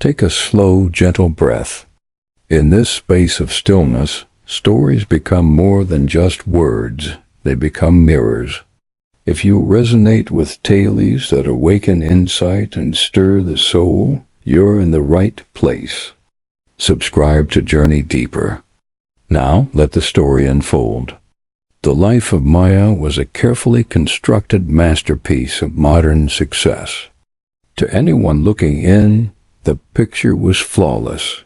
Take a slow, gentle breath. In this space of stillness, stories become more than just words. They become mirrors. If you resonate with tales that awaken insight and stir the soul, you're in the right place. Subscribe to Journey Deeper. Now let the story unfold. The life of Maya was a carefully constructed masterpiece of modern success. To anyone looking in, the picture was flawless.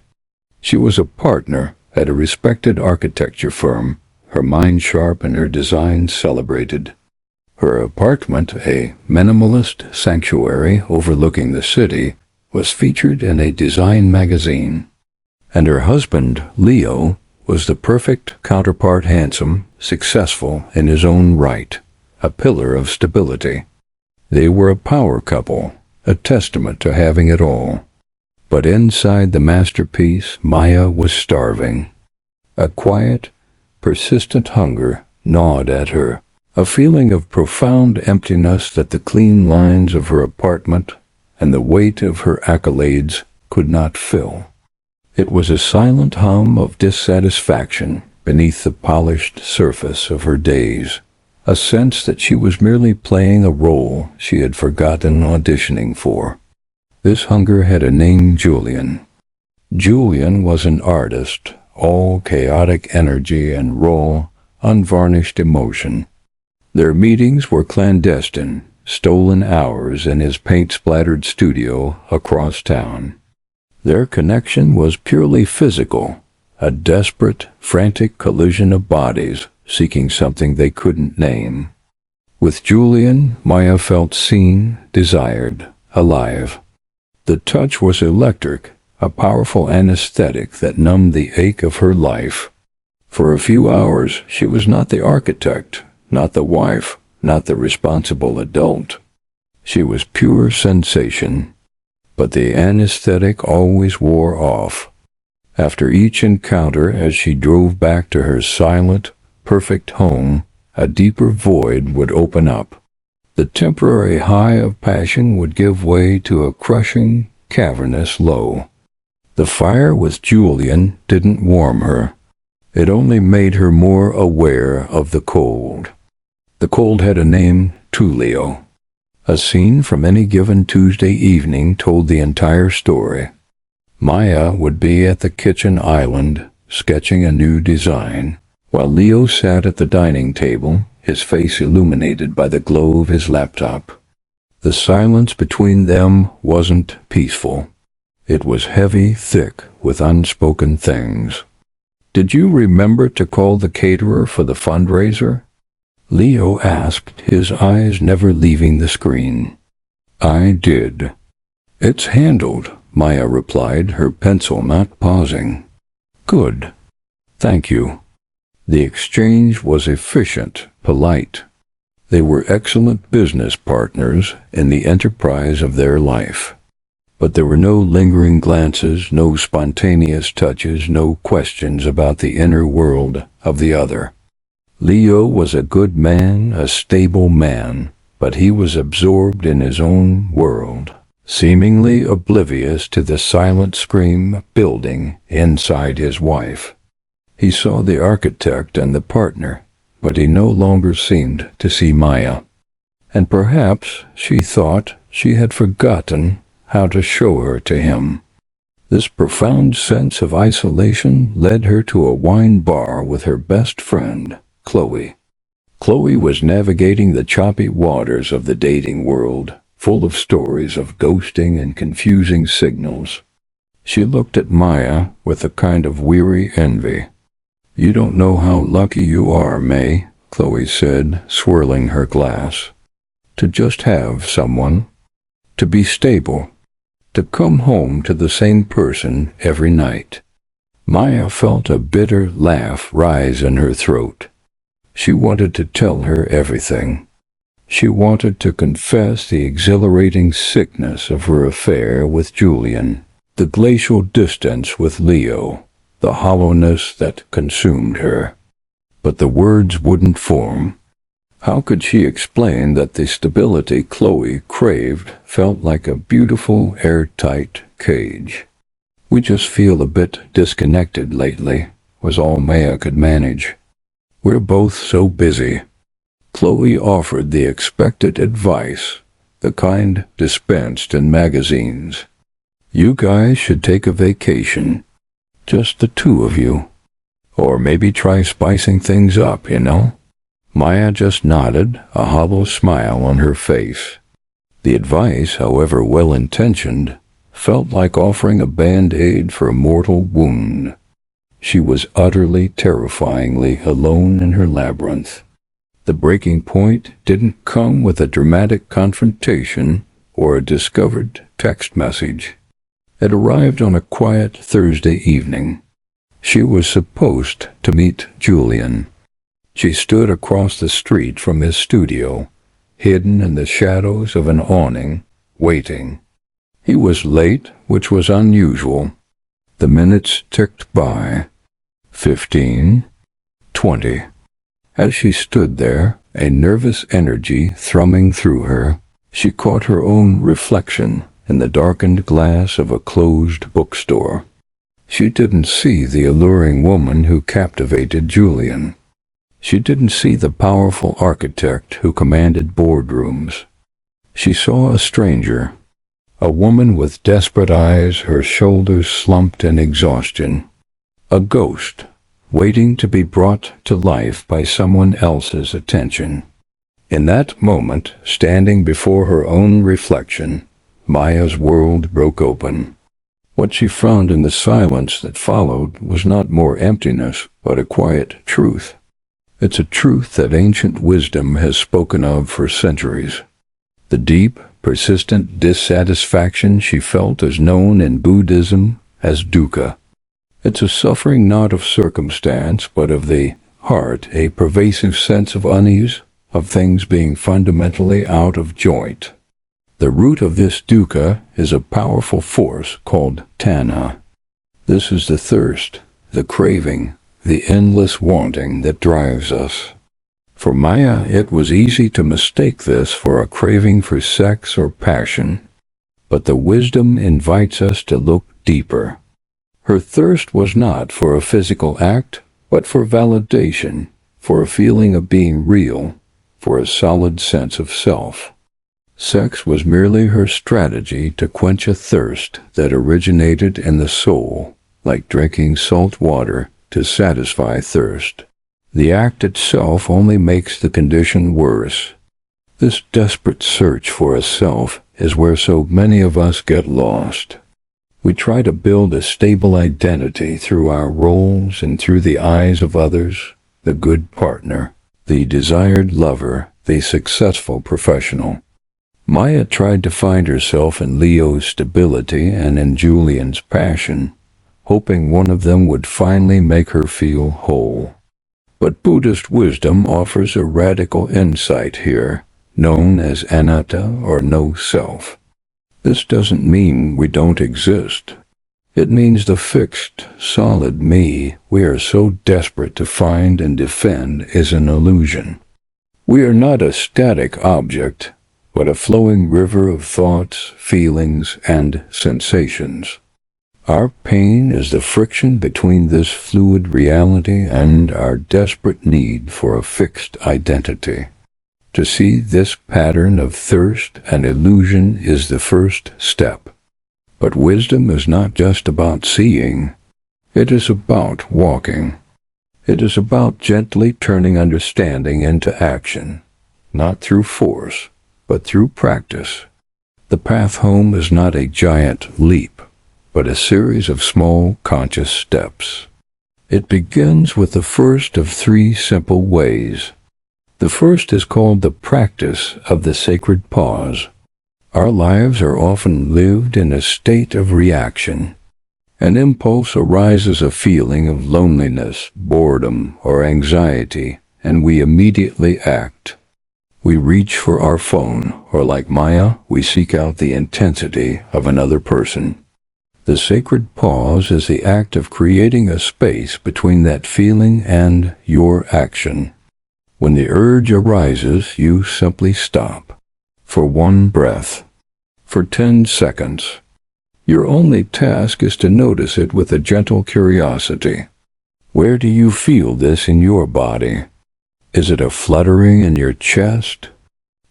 She was a partner at a respected architecture firm, her mind sharp and her design celebrated. Her apartment, a minimalist sanctuary overlooking the city, was featured in a design magazine. And her husband, Leo, was the perfect counterpart, handsome, successful in his own right, a pillar of stability. They were a power couple, a testament to having it all. But inside the masterpiece, Maya was starving. A quiet, persistent hunger gnawed at her, a feeling of profound emptiness that the clean lines of her apartment and the weight of her accolades could not fill. It was a silent hum of dissatisfaction beneath the polished surface of her days, a sense that she was merely playing a role she had forgotten auditioning for. This hunger had a name: Julian. Julian was an artist, all chaotic energy and raw, unvarnished emotion. Their meetings were clandestine, stolen hours in his paint-splattered studio across town. Their connection was purely physical, a desperate, frantic collision of bodies seeking something they couldn't name. With Julian, Maya felt seen, desired, alive. The touch was electric, a powerful anesthetic that numbed the ache of her life. For a few hours, she was not the architect, not the wife, not the responsible adult. She was pure sensation. But the anesthetic always wore off. After each encounter, as she drove back to her silent, perfect home, a deeper void would open up. The temporary high of passion would give way to a crushing, cavernous low. The fire with Julian didn't warm her. It only made her more aware of the cold. The cold had a name, Tulio. A scene from any given Tuesday evening told the entire story. Maya would be at the kitchen island, sketching a new design, while Leo sat at the dining table, his face illuminated by the glow of his laptop. The silence between them wasn't peaceful. It was heavy, thick, with unspoken things. "Did you remember to call the caterer for the fundraiser?" Leo asked, his eyes never leaving the screen. "I did." "It's handled," Maya replied, her pencil not pausing. "Good. Thank you." The exchange was efficient, polite. They were excellent business partners in the enterprise of their life. But there were no lingering glances, no spontaneous touches, no questions about the inner world of the other. Leo was a good man, a stable man, but he was absorbed in his own world, seemingly oblivious to the silent scream building inside his wife. He saw the architect and the partner, but he no longer seemed to see Maya. And perhaps, she thought, she had forgotten how to show her to him. This profound sense of isolation led her to a wine bar with her best friend, Chloe. Chloe was navigating the choppy waters of the dating world, full of stories of ghosting and confusing signals. She looked at Maya with a kind of weary envy. "You don't know how lucky you are, May," Chloe said, swirling her glass. "To just have someone. To be stable. To come home to the same person every night." Maya felt a bitter laugh rise in her throat. She wanted to tell her everything. She wanted to confess the exhilarating sickness of her affair with Julian, the glacial distance with Leo, the hollowness that consumed her. But the words wouldn't form. How could she explain that the stability Chloe craved felt like a beautiful, airtight, cage. "We just feel a bit disconnected lately," was all Maya could manage. "We're both so busy." Chloe offered the expected advice, the kind dispensed in magazines. "You guys should take a vacation. Just the two of you. Or maybe try spicing things up, you know?" Maya just nodded, a hollow smile on her face. The advice, however well-intentioned, felt like offering a band-aid for a mortal wound. She was utterly, terrifyingly alone in her labyrinth. The breaking point didn't come with a dramatic confrontation or a discovered text message. It arrived on a quiet Thursday evening. She was supposed to meet Julian. She stood across the street from his studio, hidden in the shadows of an awning, waiting. He was late, which was unusual. The minutes ticked by. 15, 20. As she stood there, a nervous energy thrumming through her, she caught her own reflection in the darkened glass of a closed bookstore. She didn't see the alluring woman who captivated Julian. She didn't see the powerful architect who commanded boardrooms. She saw a stranger, a woman with desperate eyes, her shoulders slumped in exhaustion. A ghost, waiting to be brought to life by someone else's attention. In that moment, standing before her own reflection, Maya's world broke open. What she found in the silence that followed was not more emptiness, but a quiet truth. It's a truth that ancient wisdom has spoken of for centuries. The deep, persistent dissatisfaction she felt is known in Buddhism as dukkha. It's a suffering not of circumstance, but of the heart, a pervasive sense of unease, of things being fundamentally out of joint. The root of this dukkha is a powerful force called Tanha. This is the thirst, the craving, the endless wanting that drives us. For Maya, it was easy to mistake this for a craving for sex or passion. But the wisdom invites us to look deeper. Her thirst was not for a physical act, but for validation, for a feeling of being real, for a solid sense of self. Sex was merely her strategy to quench a thirst that originated in the soul, like drinking salt water to satisfy thirst. The act itself only makes the condition worse. This desperate search for a self is where so many of us get lost. We try to build a stable identity through our roles and through the eyes of others, the good partner, the desired lover, the successful professional. Maya tried to find herself in Leo's stability and in Julian's passion, hoping one of them would finally make her feel whole. But Buddhist wisdom offers a radical insight here, known as anatta or no self. This doesn't mean we don't exist. It means the fixed, solid me we are so desperate to find and defend is an illusion. We are not a static object, but a flowing river of thoughts, feelings, and sensations. Our pain is the friction between this fluid reality and our desperate need for a fixed identity. To see this pattern of thirst and illusion is the first step. But wisdom is not just about seeing. It is about walking. It is about gently turning understanding into action, not through force, but through practice. The path home is not a giant leap, but a series of small conscious steps. It begins with the first of three simple ways. The first is called the practice of the sacred pause. Our lives are often lived in a state of reaction. An impulse arises, a feeling of loneliness, boredom, or anxiety, and we immediately act. We reach for our phone, or like Maya, we seek out the intensity of another person. The sacred pause is the act of creating a space between that feeling and your action. When the urge arises, you simply stop. For one breath. For 10 seconds. Your only task is to notice it with a gentle curiosity. Where do you feel this in your body? Is it a fluttering in your chest?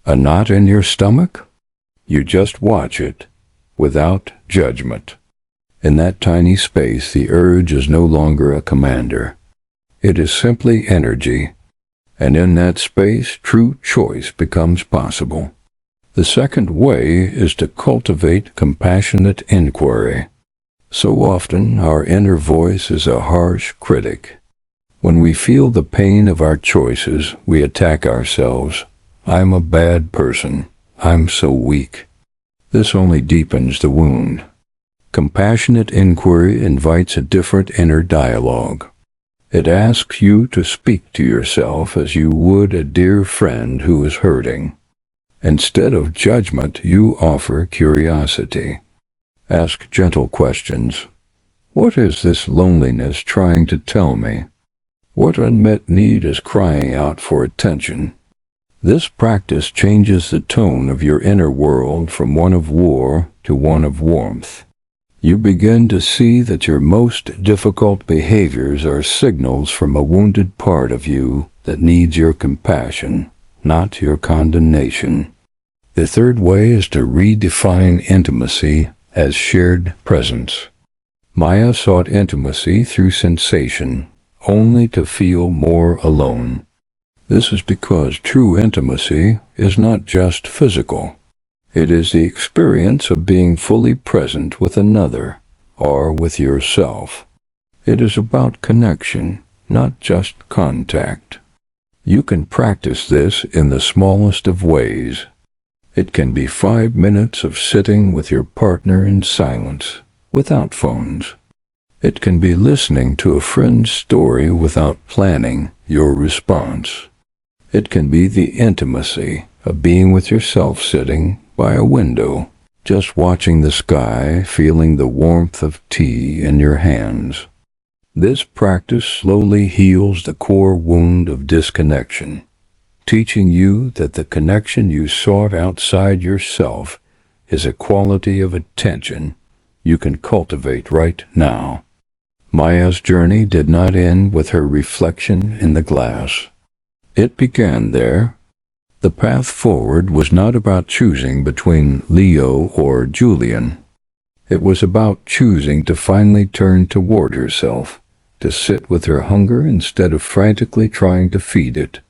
A knot in your stomach? You just watch it, without judgment. In that tiny space, the urge is no longer a commander. It is simply energy, and in that space, true choice becomes possible. The second way is to cultivate compassionate inquiry. So often, our inner voice is a harsh critic. When we feel the pain of our choices, we attack ourselves. I'm a bad person. I'm so weak. This only deepens the wound. Compassionate inquiry invites a different inner dialogue. It asks you to speak to yourself as you would a dear friend who is hurting. Instead of judgment, you offer curiosity. Ask gentle questions. What is this loneliness trying to tell me? What unmet need is crying out for attention? This practice changes the tone of your inner world from one of war to one of warmth. You begin to see that your most difficult behaviors are signals from a wounded part of you that needs your compassion, not your condemnation. The third way is to redefine intimacy as shared presence. Maya sought intimacy through sensation, only to feel more alone. This is because true intimacy is not just physical. It is the experience of being fully present with another, or with yourself. It is about connection, not just contact. You can practice this in the smallest of ways. It can be 5 minutes of sitting with your partner in silence, without phones. It can be listening to a friend's story without planning your response. It can be the intimacy of being with yourself sitting by a window, just watching the sky, feeling the warmth of tea in your hands. This practice slowly heals the core wound of disconnection, teaching you that the connection you sought outside yourself is a quality of attention you can cultivate right now. Maya's journey did not end with her reflection in the glass. It began there. The path forward was not about choosing between Leo or Julian. It was about choosing to finally turn toward herself, to sit with her hunger instead of frantically trying to feed it,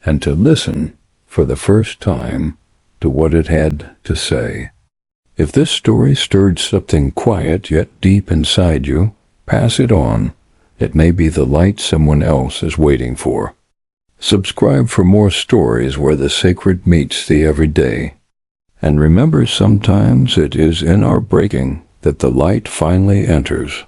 and to listen, for the first time, to what it had to say. If this story stirred something quiet yet deep inside you, pass it on. It may be the light someone else is waiting for. Subscribe for more stories where the sacred meets the everyday. And remember, sometimes it is in our breaking that the light finally enters.